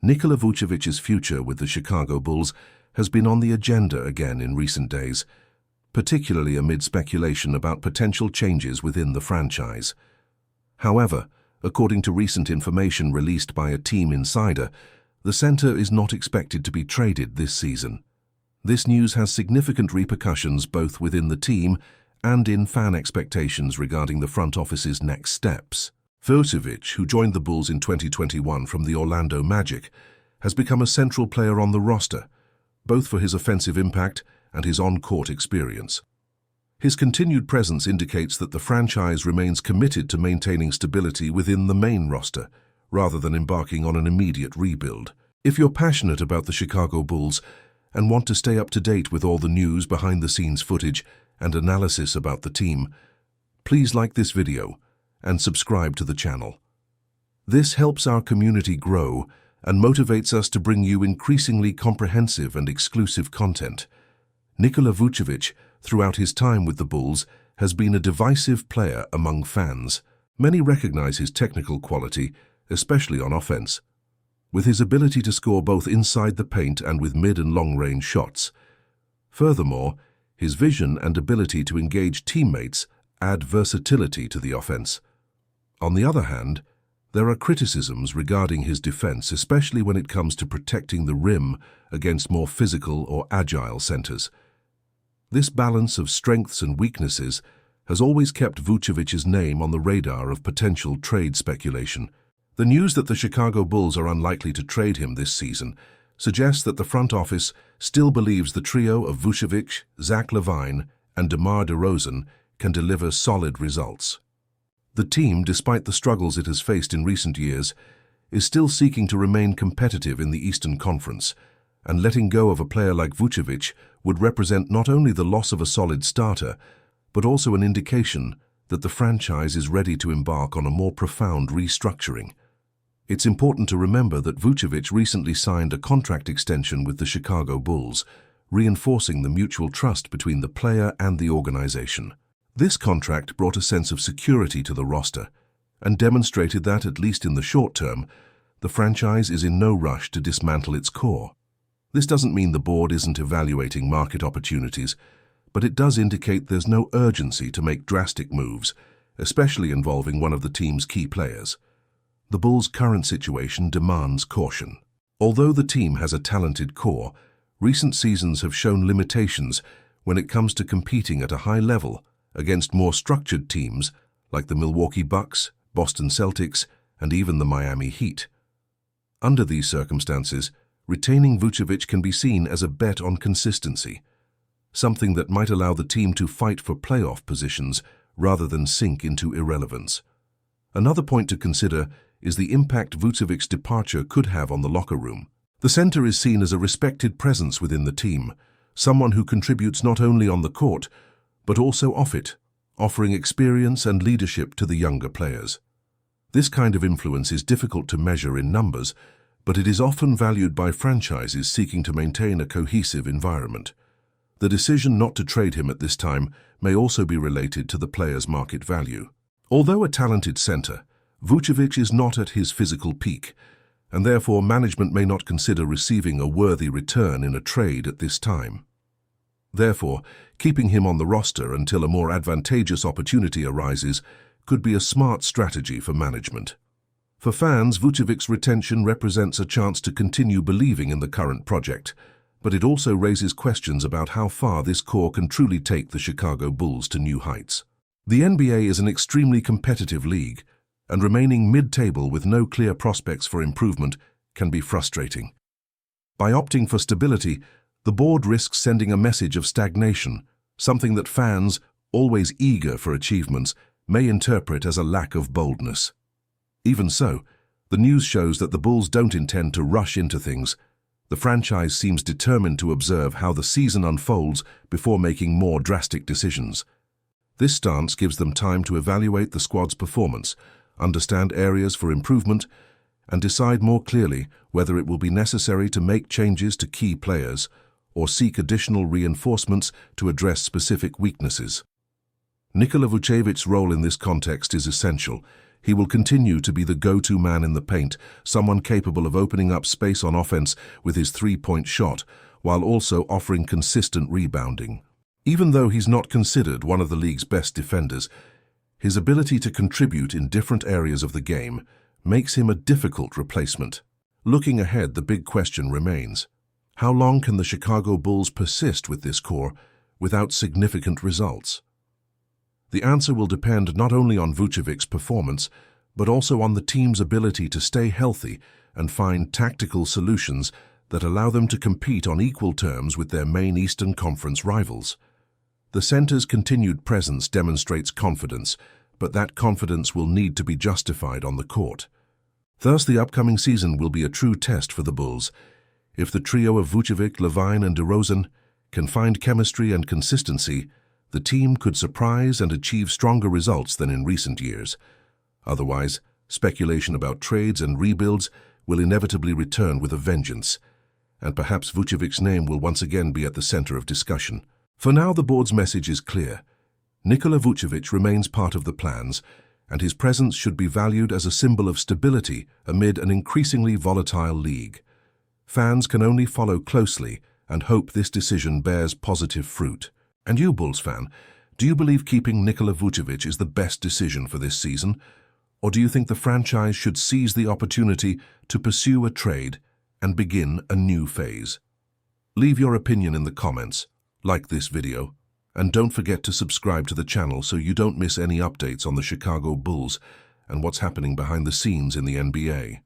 Nikola Vucevic's future with the Chicago Bulls has been on the agenda again in recent days, particularly amid speculation about potential changes within the franchise. However, according to recent information released by a team insider, the center is not expected to be traded this season. This news has significant repercussions both within the team and in fan expectations regarding the front office's next steps. Vucevic, who joined the Bulls in 2021 from the Orlando Magic, has become a central player on the roster, both for his offensive impact and his on-court experience. His continued presence indicates that the franchise remains committed to maintaining stability within the main roster, rather than embarking on an immediate rebuild. If you're passionate about the Chicago Bulls and want to stay up to date with all the news, behind-the-scenes footage, and analysis about the team, please like this video and subscribe to the channel. This helps our community grow and motivates us to bring you increasingly comprehensive and exclusive content. Nikola Vucevic, throughout his time with the Bulls, has been a divisive player among fans. Many recognize his technical quality, especially on offense, with his ability to score both inside the paint and with mid- and long-range shots. Furthermore, his vision and ability to engage teammates add versatility to the offense. On the other hand, there are criticisms regarding his defense, especially when it comes to protecting the rim against more physical or agile centers. This balance of strengths and weaknesses has always kept Vucevic's name on the radar of potential trade speculation. The news that the Chicago Bulls are unlikely to trade him this season suggests that the front office still believes the trio of Vucevic, LaVine, and DeMar DeRozan can deliver solid results. The team, despite the struggles it has faced in recent years, is still seeking to remain competitive in the Eastern Conference, and letting go of a player like Vucevic would represent not only the loss of a solid starter, but also an indication that the franchise is ready to embark on a more profound restructuring. It's important to remember that Vucevic recently signed a contract extension with the Chicago Bulls, reinforcing the mutual trust between the player and the organization. This contract brought a sense of security to the roster and demonstrated that, at least in the short term, the franchise is in no rush to dismantle its core. This doesn't mean the board isn't evaluating market opportunities, but it does indicate there's no urgency to make drastic moves, especially involving one of the team's key players. The Bulls' current situation demands caution. Although the team has a talented core, recent seasons have shown limitations when it comes to competing at a high level against more structured teams like the Milwaukee Bucks, Boston Celtics, and even the Miami Heat. Under these circumstances, retaining Vucevic can be seen as a bet on consistency, something that might allow the team to fight for playoff positions rather than sink into irrelevance. Another point to consider is the impact Vucevic's departure could have on the locker room. The center is seen as a respected presence within the team, someone who contributes not only on the court, but also off it, offering experience and leadership to the younger players. This kind of influence is difficult to measure in numbers, but it is often valued by franchises seeking to maintain a cohesive environment. The decision not to trade him at this time may also be related to the player's market value. Although a talented center, Vucevic is not at his physical peak, and therefore management may not consider receiving a worthy return in a trade at this time. Therefore, keeping him on the roster until a more advantageous opportunity arises could be a smart strategy for management. For fans, Vucevic's retention represents a chance to continue believing in the current project, but it also raises questions about how far this core can truly take the Chicago Bulls to new heights. The NBA is an extremely competitive league, and remaining mid-table with no clear prospects for improvement can be frustrating. By opting for stability, the board risks sending a message of stagnation, something that fans, always eager for achievements, may interpret as a lack of boldness. Even so, the news shows that the Bulls don't intend to rush into things. The franchise seems determined to observe how the season unfolds before making more drastic decisions. This stance gives them time to evaluate the squad's performance, understand areas for improvement, and decide more clearly whether it will be necessary to make changes to key players or seek additional reinforcements to address specific weaknesses. Nikola Vucevic's role in this context is essential. He will continue to be the go-to man in the paint, someone capable of opening up space on offense with his three-point shot, while also offering consistent rebounding. Even though he's not considered one of the league's best defenders, his ability to contribute in different areas of the game makes him a difficult replacement. Looking ahead, the big question remains: how long can the Chicago Bulls persist with this core without significant results? The answer will depend not only on Vucevic's performance, but also on the team's ability to stay healthy and find tactical solutions that allow them to compete on equal terms with their main Eastern Conference rivals. The center's continued presence demonstrates confidence, but that confidence will need to be justified on the court. Thus, the upcoming season will be a true test for the Bulls. If the trio of Vucevic, LaVine, and DeRozan can find chemistry and consistency, the team could surprise and achieve stronger results than in recent years. Otherwise, speculation about trades and rebuilds will inevitably return with a vengeance, and perhaps Vucevic's name will once again be at the center of discussion. For now, the board's message is clear. Nikola Vucevic remains part of the plans, and his presence should be valued as a symbol of stability amid an increasingly volatile league. Fans can only follow closely and hope this decision bears positive fruit. And you, Bulls fan, do you believe keeping Nikola Vucevic is the best decision for this season? Or do you think the franchise should seize the opportunity to pursue a trade and begin a new phase? Leave your opinion in the comments, like this video, and don't forget to subscribe to the channel so you don't miss any updates on the Chicago Bulls and what's happening behind the scenes in the NBA.